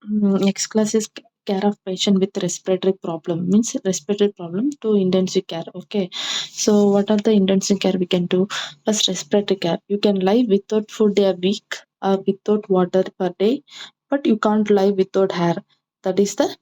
Next class is care of patient with respiratory problem, means respiratory problem to intensive care. Okay, so what are the intensive care we can do? First, respiratory care. You can lie without food a week or without water per day, but you can't lie without hair. That is the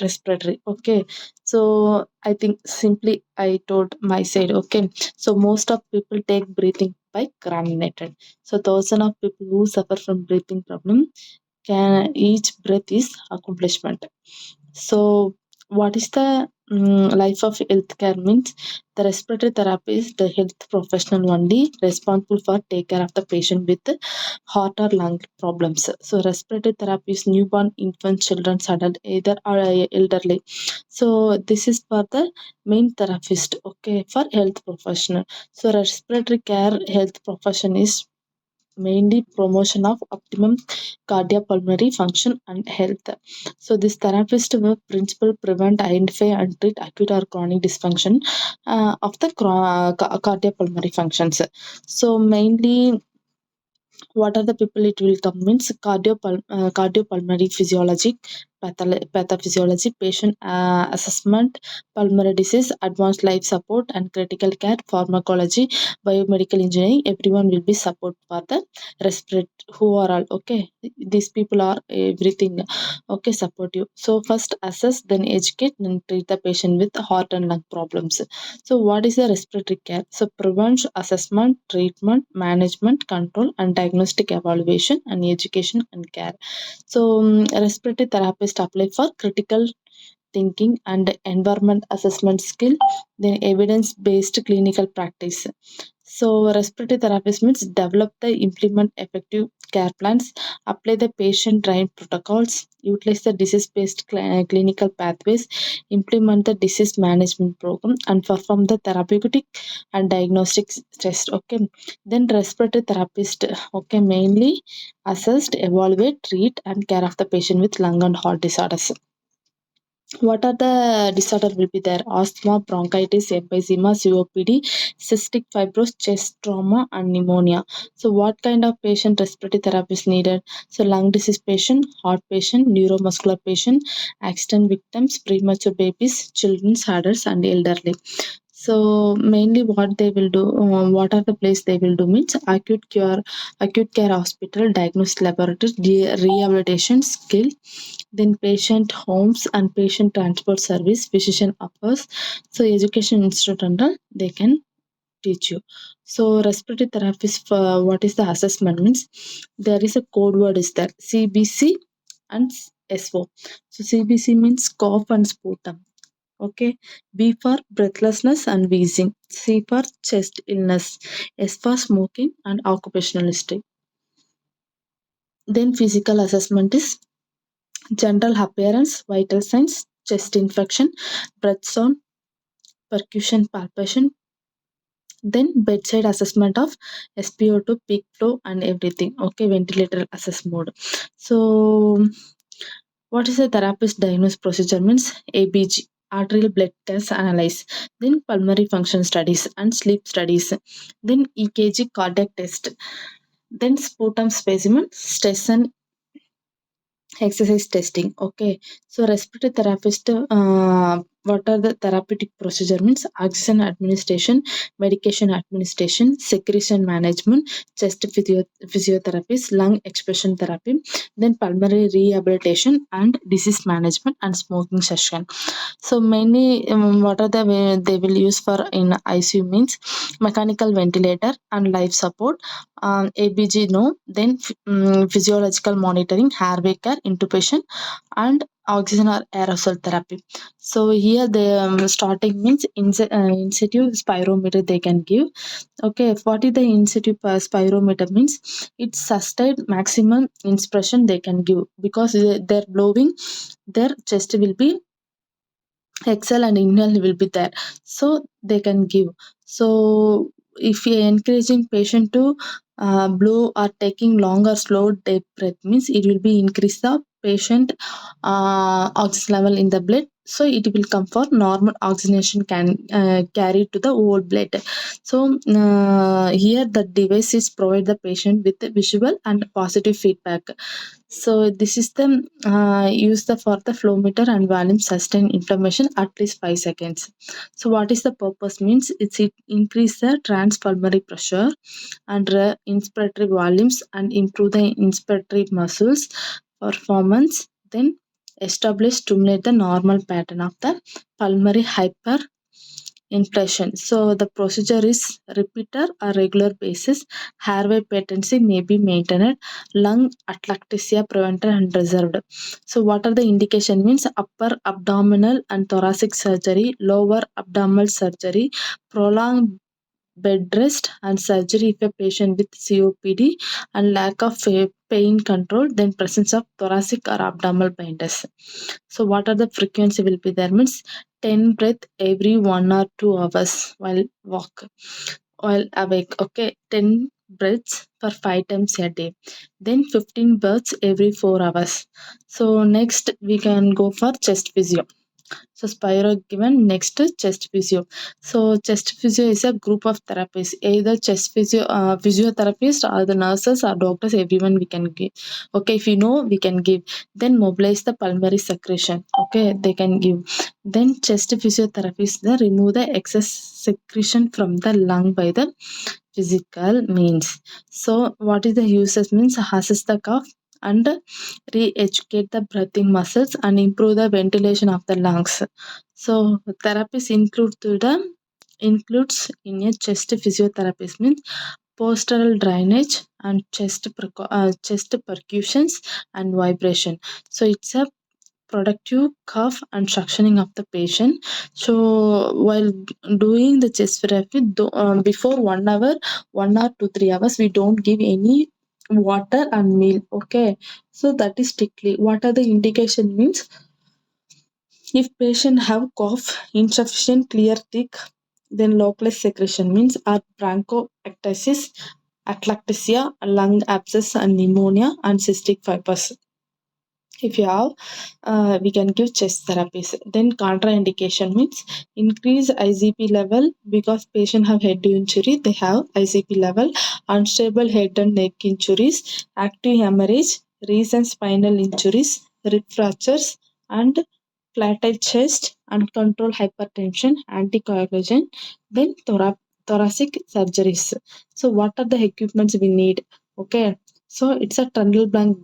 respiratory. Okay, so I think simply I told my side. Okay, so most of people take breathing by granulated. So thousands of people who suffer from breathing problem, can each breath is accomplishment. So what is the life of healthcare means? The respiratory therapy is the health professional only responsible for take care of the patient with heart or lung problems. So respiratory therapy is newborn, infant, children, adult, either or elderly. So this is for the main therapist. Okay, for health professional. So respiratory care health profession is mainly promotion of optimum cardiopulmonary function and health. So this therapist will principle prevent, identify and treat acute or chronic dysfunction of the cardiopulmonary functions. So mainly what are the people it will come means cardiopulmonary physiology, pathophysiology, patient assessment, pulmonary disease, advanced life support and critical care, pharmacology, biomedical engineering. Everyone will be support for the respiratory who are all. Okay, these people are everything. Okay, support you. So first assess, then educate, then treat the patient with heart and lung problems. So, what is the respiratory care? So, prevention, assessment, treatment, management, control, and diagnostic evaluation, and education and care. So, respiratory therapist apply for critical thinking and environment assessment skill, then evidence based clinical practice. So, respiratory therapist means develop the implement effective care plans, apply the patient trained protocols, utilize the disease based clinical pathways, implement the disease management program, and perform the therapeutic and diagnostic test. Okay, then respiratory therapist, okay, mainly assessed, evaluate, treat, and care of the patient with lung and heart disorders. What are the disorder will be there? Asthma, bronchitis, emphysema, COPD, cystic fibrosis, chest trauma, and pneumonia. So, what kind of patient respiratory therapy is needed? So, lung disease patient, heart patient, neuromuscular patient, accident victims, premature babies, children, adults, and elderly. So mainly what they will do, what are the place they will do means acute care hospital, diagnostic laboratories, rehabilitation skill, then patient homes and patient transport service, physician offers. So education institute and all, they can teach you. So respiratory therapist for what is the assessment means? There is a code word is there, CBC and SO. So CBC means cough and sputum. Okay. B for breathlessness and wheezing. C for chest illness. S for smoking and occupational history. Then physical assessment is general appearance, vital signs, chest infection, breath sound, percussion, palpation. Then bedside assessment of SpO2, peak flow, and everything. Okay, ventilator assess mode. So what is a therapist diagnose procedure means? ABG, arterial blood gas analyze, then pulmonary function studies and sleep studies, then EKG cardiac test, then sputum specimen, stress and exercise testing. Okay, so respiratory therapist, what are the therapeutic procedure means? Oxygen administration, medication administration, secretion management, chest physiotherapy, lung expression therapy, then pulmonary rehabilitation and disease management and smoking session. So many what are the way they will use for in ICU means mechanical ventilator and life support, ABG no, then physiological monitoring, airway care, intubation, and oxygen or aerosol therapy. So here the starting means in situ spirometer they can give. Okay, what is the in situ spirometer means? It's sustained maximum inspiration they can give because they're blowing, their chest will be exhale and inhale will be there, so they can give. So if you are encouraging patient to blow or taking long or slow deep breath means it will be increase the patient oxygen level in the blood, so it will come for normal oxygenation can carry to the whole blood. So here the device is provide the patient with the visual and positive feedback. So this is the use the for the flow meter and volume sustain information at least 5 seconds. So what is the purpose means it increase the transpulmonary pressure and inspiratory volumes and improve the inspiratory muscles performance, then establish stimulate the normal pattern of the pulmonary hyperinflation. So the procedure is repeated or regular basis. Airway patency may be maintained. Lung atlaxia prevented and reserved. So what are the indication means upper abdominal and thoracic surgery, lower abdominal surgery, prolonged bed rest and surgery if a patient with COPD and lack of pain control, then presence of thoracic or abdominal binders. So what are the frequency will be there means 10 breath every 1 or 2 hours while walk, while awake. Okay, 10 breaths for 5 times a day. Then 15 breaths every 4 hours. So next we can go for chest physio. So Spiro given next to chest physio. So chest physio is a group of therapists, either chest physio, physiotherapist or the nurses or doctors. Everyone we can give. Okay, if you know, we can give. Then mobilize the pulmonary secretion. Okay, they can give. Then chest physiotherapist they remove the excess secretion from the lung by the physical means. So what is the uses means assess the cough and re-educate the breathing muscles and improve the ventilation of the lungs. So therapies includes in a chest physiotherapist means postural drainage and chest percussions and vibration. So it's a productive cough and suctioning of the patient. So while doing the chest therapy, before 1 hour, 1 or 2 3 hours, we don't give any water and meal. Okay, so that is strictly. What are the indication means? If patient have cough, insufficient clear thick, then localized secretion means are bronchiectasis, atlaxia, lung abscess and pneumonia and cystic fibers. If you have, we can give chest therapies. Then contraindication means increase ICP level because patient have head injury, they have ICP level, unstable head and neck injuries, active hemorrhage, recent spinal injuries, rib fractures, and flatter chest, uncontrolled hypertension, anticoagulation, then thoracic surgeries. So what are the equipments we need? Okay, so it's a trundle blank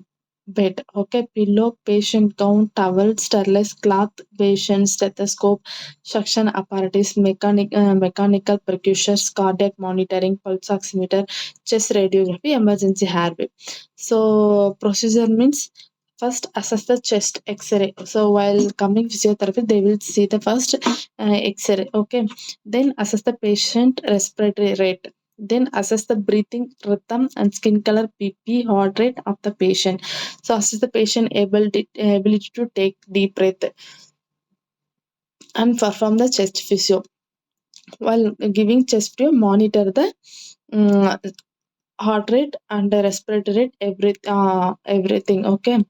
bed. Okay, pillow, patient gown, towel, sterilized cloth, patient stethoscope, suction apparatus, mechanical percussors, cardiac monitoring, pulse oximeter, chest radiography, emergency airway. So procedure means first assess the chest X-ray. So while coming physiotherapy, they will see the first X-ray. Okay, then assess the patient respiratory rate. Then assess the breathing rhythm and skin color, BP, heart rate of the patient. So assess the patient ability to take deep breath and perform the chest physio. While giving chest physio, monitor the um, heart rate and the respiratory rate, everything. Okay.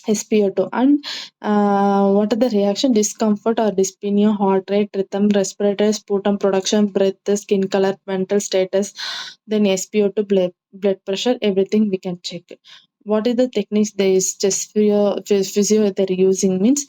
SpO2 and what are the reaction discomfort or dyspnea, heart rate, rhythm, respiratory, sputum production, breath, skin color, mental status, then SpO2, blood pressure, everything we can check. What is the techniques they is just physio they're using means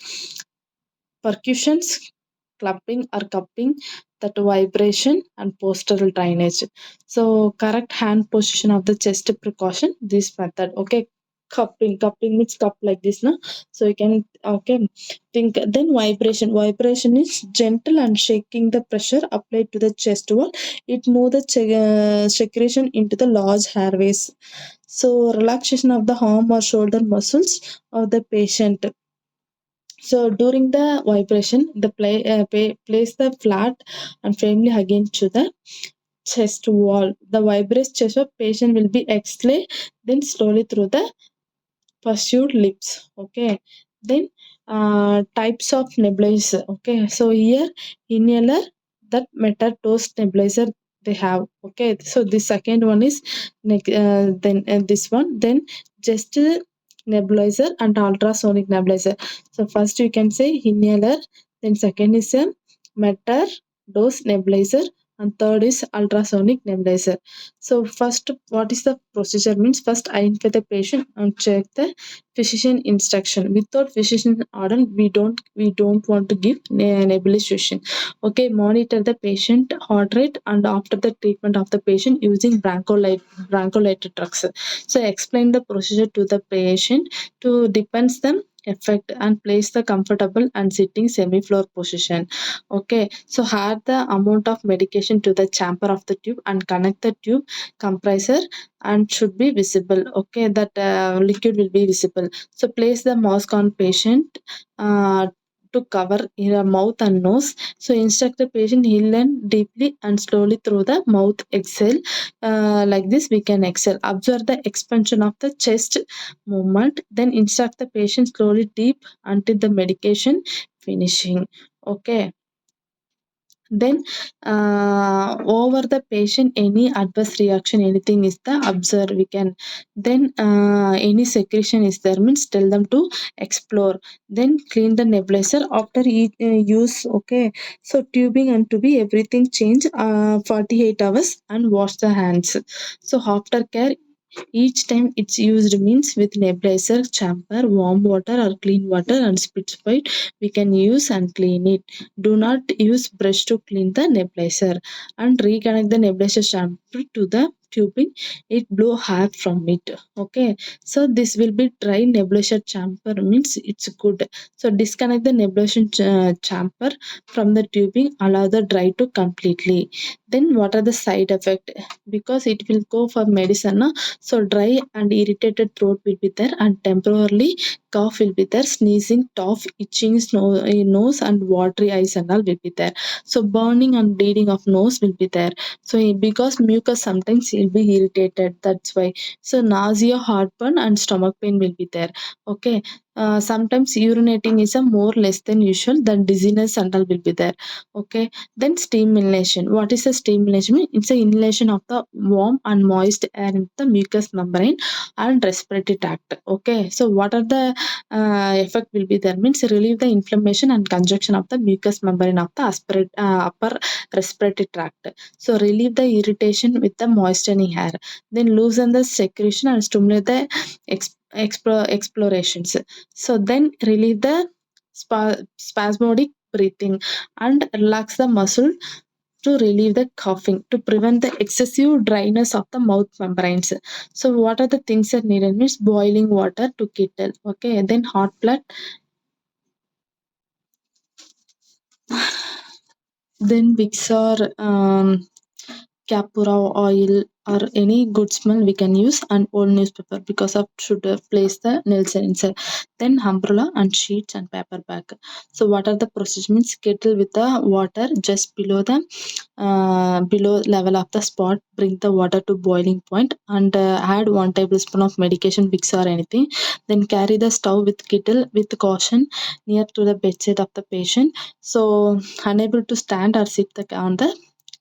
percussions, clubbing or cupping, that vibration and postural drainage. So correct hand position of the chest precaution, this method. Okay, cupping means cup like this na. So you can okay think. Then vibration is gentle and shaking the pressure applied to the chest wall. It move the secretion into the large airways. So relaxation of the arm or shoulder muscles of the patient. So during the vibration, place the flat and firmly against to the chest wall. The vibrates chest of patient will be exhaled, then slowly through the pursued lips. Okay. Then types of nebulizer. Okay. So here inhaler, that metadose nebulizer they have. Okay. So the second one is then this one. Then just nebulizer and ultrasonic nebulizer. So first you can say inhaler, then second is a meter dose nebulizer, and third is ultrasonic nebulizer. So first, what is the procedure means? First identify the patient and check the physician instruction. Without physician order, we don't want to give nebulization. Okay, monitor the patient heart rate and after the treatment of the patient using broncholitis drugs. So explain the procedure to the patient to depends the effect and place the comfortable and sitting semi-floor position. Okay, so add the amount of medication to the chamber of the tube and connect the tube compressor and should be visible. Okay, that liquid will be visible. So place the mask on patient to cover your mouth and nose. So instruct the patient inhale deeply and slowly through the mouth. Exhale. Like this, we can exhale. Observe the expansion of the chest movement. Then instruct the patient slowly deep until the medication finishing. Okay, then over the patient any adverse reaction anything is the observe we can. Then any secretion is there means tell them to explore. Then clean the nebulizer after each use. Okay, so tubing and to be everything change 48 hours and wash the hands. So after care each time it's used means with nebulizer chamber, warm water or clean water and spit spite we can use and clean it. Do not use brush to clean the nebulizer and reconnect the nebulizer chamber to the tubing. It blow air from it. Okay, so this will be dry nebulizer chamber means it's good. So disconnect the nebulizer chamber from the tubing. Allow the dry to completely. Then what are the side effect? Because it will go for medicine. So dry and irritated throat will be there and temporarily cough will be there, sneezing, cough, itching, nose and watery eyes and all will be there. So burning and bleeding of nose will be there. So because mucus sometimes will be irritated, that's why. So nausea, heartburn and stomach pain will be there. Okay. Sometimes urinating is a more less than usual, then dizziness and all will be there. Okay, then steam inhalation. What is a steam inhalation? It's an inhalation of the warm and moist air in the mucous membrane and respiratory tract. Okay, so what are the effect will be there means relieve the inflammation and congestion of the mucous membrane of the upper respiratory tract. So relieve the irritation with the moistening air. Then loosen the secretion and stimulate the explorations. So then relieve the spasmodic breathing and relax the muscle to relieve the coughing to prevent the excessive dryness of the mouth membranes. So what are the things that needed means boiling water to kettle. Okay, then hot blood, then Vicks or Capura oil or any good smell we can use and old newspaper because of should place the Nielsen inside. Then umbrella and sheets and paper bag. So what are the procedures means kettle with the water just below the below level of the spot. Bring the water to boiling point and add 1 tablespoon of medication mix or anything. Then carry the stove with kettle with caution near to the bedside of the patient. So unable to stand or sit on the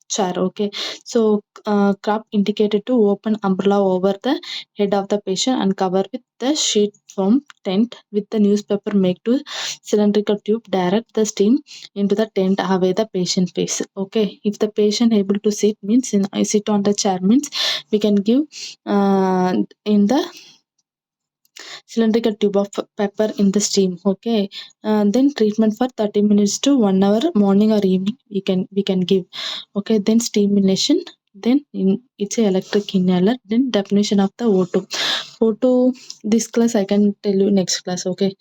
chair. Okay, so cup indicated to open umbrella over the head of the patient and cover with the sheet from tent with the newspaper make to cylindrical tube direct the steam into the tent away the patient face. Okay, if the patient able to sit means I sit on the chair means we can give in the cylindrical tube of pepper in the steam. Okay, then treatment for 30 minutes to 1 hour morning or evening we can give. Okay, then stimulation, then it's a electric inhaler. Then definition of the O2. O2, this class I can tell you next class. Okay,